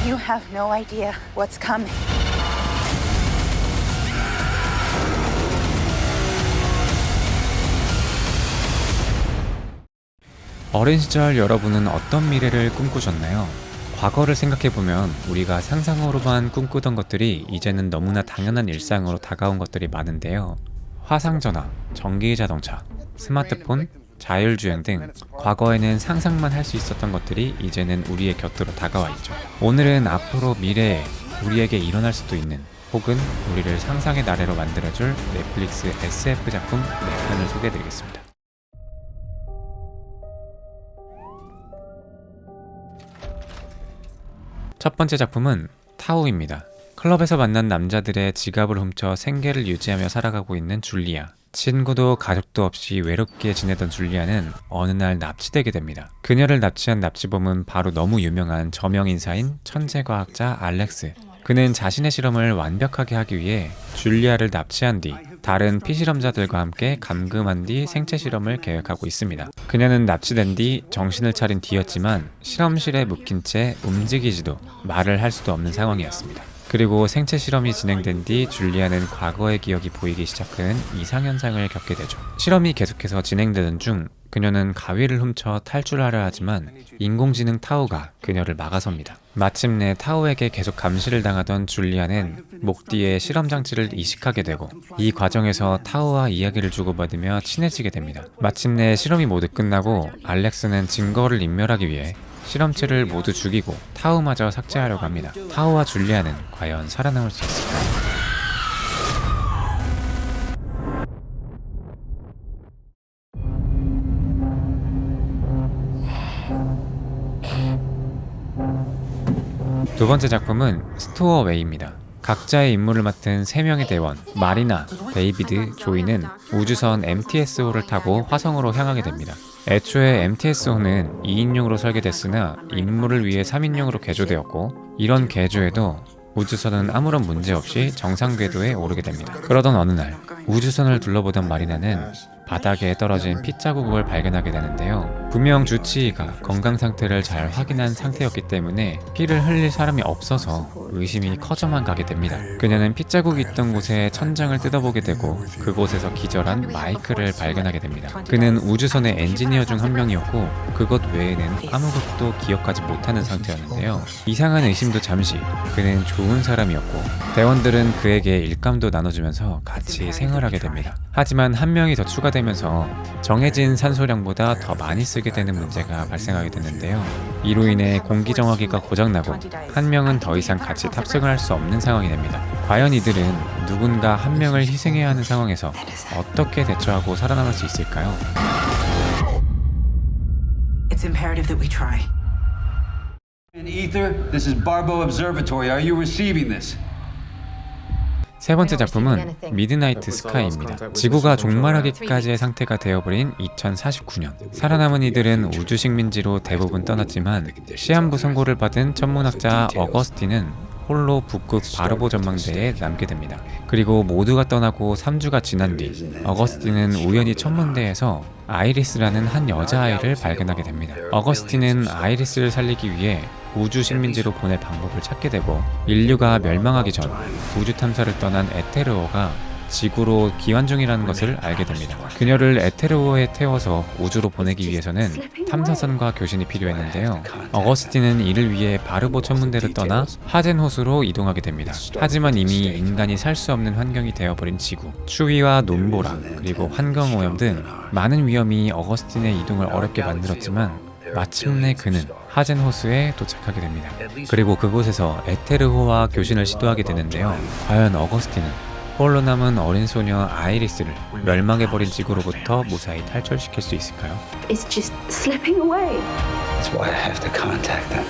You have no idea what's coming. 어린 시절 여러분은 어떤 미래를 꿈꾸셨나요? 과거를 생각해보면 우리가 상상으로만 꿈꾸던 것들이 이제는 너무나 당연한 일상으로 다가온 것들이 많은데요. 화상전화, 전기자동차, 스마트폰, 자율주행 등 과거에는 상상만 할 수 있었던 것들이 이제는 우리의 곁으로 다가와 있죠. 오늘은 앞으로 미래에 우리에게 일어날 수도 있는 혹은 우리를 상상의 나래로 만들어줄 넷플릭스 SF 작품 4편을 소개해드리겠습니다. 첫 번째 작품은 타우입니다. 클럽에서 만난 남자들의 지갑을 훔쳐 생계를 유지하며 살아가고 있는 줄리아. 친구도 가족도 없이 외롭게 지내던 줄리아는 어느 날 납치되게 됩니다. 그녀를 납치한 납치범은 바로 너무 유명한 저명인사인 천재과학자 알렉스. 그는 자신의 실험을 완벽하게 하기 위해 줄리아를 납치한 뒤 다른 피실험자들과 함께 감금한 뒤 생체 실험을 계획하고 있습니다. 그녀는 납치된 뒤 정신을 차린 뒤였지만 실험실에 묵힌 채 움직이지도 말을 할 수도 없는 상황이었습니다. 그리고 생체 실험이 진행된 뒤 줄리아는 과거의 기억이 보이기 시작하는 이상현상을 겪게 되죠. 실험이 계속해서 진행되는 중 그녀는 가위를 훔쳐 탈출하려 하지만 인공지능 타우가 그녀를 막아섭니다. 마침내 타우에게 계속 감시를 당하던 줄리아는 목 뒤에 실험 장치를 이식하게 되고 이 과정에서 타우와 이야기를 주고받으며 친해지게 됩니다. 마침내 실험이 모두 끝나고 알렉스는 증거를 인멸하기 위해 실험체를 모두 죽이고 타우마저 삭제하려고 합니다. 타우와 줄리아는 과연 살아남을 수 있을까요? 두 번째 작품은 스토어웨이입니다. 각자의 임무를 맡은 3명의 대원, 마리나, 데이비드, 조이는 우주선 MTS호를 타고 화성으로 향하게 됩니다. 애초에 MTS호는 2인용으로 설계됐으나 임무를 위해 3인용으로 개조되었고 이런 개조에도 우주선은 아무런 문제 없이 정상 궤도에 오르게 됩니다. 그러던 어느 날 우주선을 둘러보던 마리나는 바닥에 떨어진 피 자국을 발견하게 되는데요. 분명 주치의가 건강 상태를 잘 확인한 상태였기 때문에 피를 흘릴 사람이 없어서 의심이 커져만 가게 됩니다. 그녀는 피 자국이 있던 곳에 천장을 뜯어보게 되고 그곳에서 기절한 마이크를 발견하게 됩니다. 그는 우주선의 엔지니어 중 한 명이었고 그것 외에는 아무것도 기억하지 못하는 상태였는데요. 이상한 의심도 잠시, 그는 좋은 사람이었고 대원들은 그에게 일감도 나눠주면서 같이 생활하게 됩니다. 하지만 한 명이 더 추가되면서 정해진 산소량보다 더 많이 쓰게 되는 문제가 발생하게 됐는데요. 이로 인해 공기 정화기가 고장나고 한 명은 더 이상 같이 탑승을 할 수 없는 상황이 됩니다. 과연 이들은 누군가 한 명을 희생해야 하는 상황에서 어떻게 대처하고 살아남을 수 있을까요? It's imperative that we try. Ether, this is Barbo Observatory. Are you receiving this? 세 번째 작품은 미드나이트 스카이입니다. 지구가 종말하기까지의 상태가 되어버린 2049년. 살아남은 이들은 우주 식민지로 대부분 떠났지만 시한부 선고를 받은 천문학자 어거스틴은 홀로 북극 바르보 전망대에 남게 됩니다. 그리고 모두가 떠나고 3주가 지난 뒤 어거스틴은 우연히 천문대에서 아이리스라는 한 여자아이를 발견하게 됩니다. 어거스틴은 아이리스를 살리기 위해 우주 식민지로 보낼 방법을 찾게 되고 인류가 멸망하기 전 우주 탐사를 떠난 에테르오가 지구로 기환 중이라는 것을 알게 됩니다. 그녀를 에테르오에 태워서 우주로 보내기 위해서는 탐사선과 교신이 필요했는데요. 어거스틴은 이를 위해 바르보 천문대를 떠나 하젠 호수로 이동하게 됩니다. 하지만 이미 인간이 살 수 없는 환경이 되어버린 지구, 추위와 눈보라, 그리고 환경오염 등 많은 위험이 어거스틴의 이동을 어렵게 만들었지만 마침내 그는 하젠 호수에 도착하게 됩니다. 그리고 그곳에서 에테르호와 교신을 시도하게 되는데요. 과연 어거스틴은 홀로 남은 어린 소녀 아이리스를 멸망해버린 지구로부터 무사히 탈출시킬 수 있을까요? It's just slipping away. That's why I have to contact them.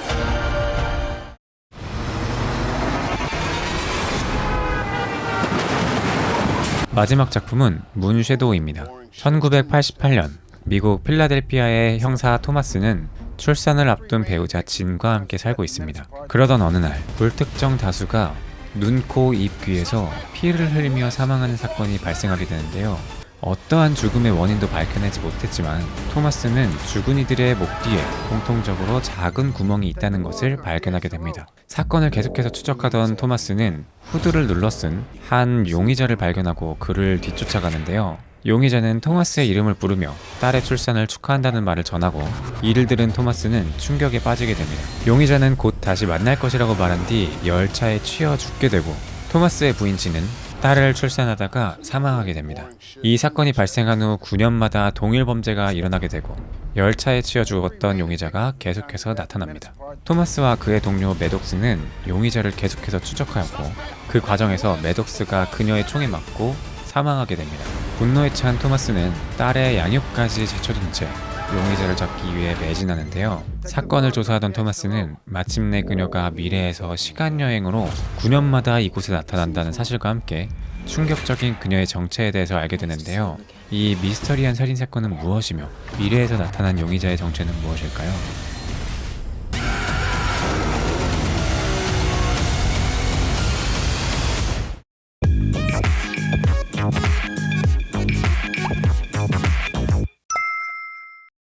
마지막 작품은 문 섀도우입니다. 1988년 미국 필라델피아의 형사 토마스는 출산을 앞둔 배우자 진과 함께 살고 있습니다. 그러던 어느 날 불특정 다수가 눈, 코, 입, 귀에서 피를 흘리며 사망하는 사건이 발생하게 되는데요. 어떠한 죽음의 원인도 밝혀내지 못했지만 토마스는 죽은 이들의 목 뒤에 공통적으로 작은 구멍이 있다는 것을 발견하게 됩니다. 사건을 계속해서 추적하던 토마스는 후드를 눌러 쓴 한 용의자를 발견하고 그를 뒤쫓아가는데요. 용의자는 토마스의 이름을 부르며 딸의 출산을 축하한다는 말을 전하고 이를 들은 토마스는 충격에 빠지게 됩니다. 용의자는 곧 다시 만날 것이라고 말한 뒤 열차에 치여 죽게 되고 토마스의 부인 진은 딸을 출산하다가 사망하게 됩니다. 이 사건이 발생한 후 9년마다 동일 범죄가 일어나게 되고 열차에 치여 죽었던 용의자가 계속해서 나타납니다. 토마스와 그의 동료 매독스는 용의자를 계속해서 추적하였고 그 과정에서 매독스가 그녀의 총에 맞고 사망하게 됩니다. 분노에 찬 토마스는 딸의 양육까지 제쳐둔 채 용의자를 잡기 위해 매진하는데요. 사건을 조사하던 토마스는 마침내 그녀가 미래에서 시간여행으로 9년마다 이곳에 나타난다는 사실과 함께 충격적인 그녀의 정체에 대해서 알게 되는데요. 이 미스터리한 살인사건은 무엇이며 미래에서 나타난 용의자의 정체는 무엇일까요?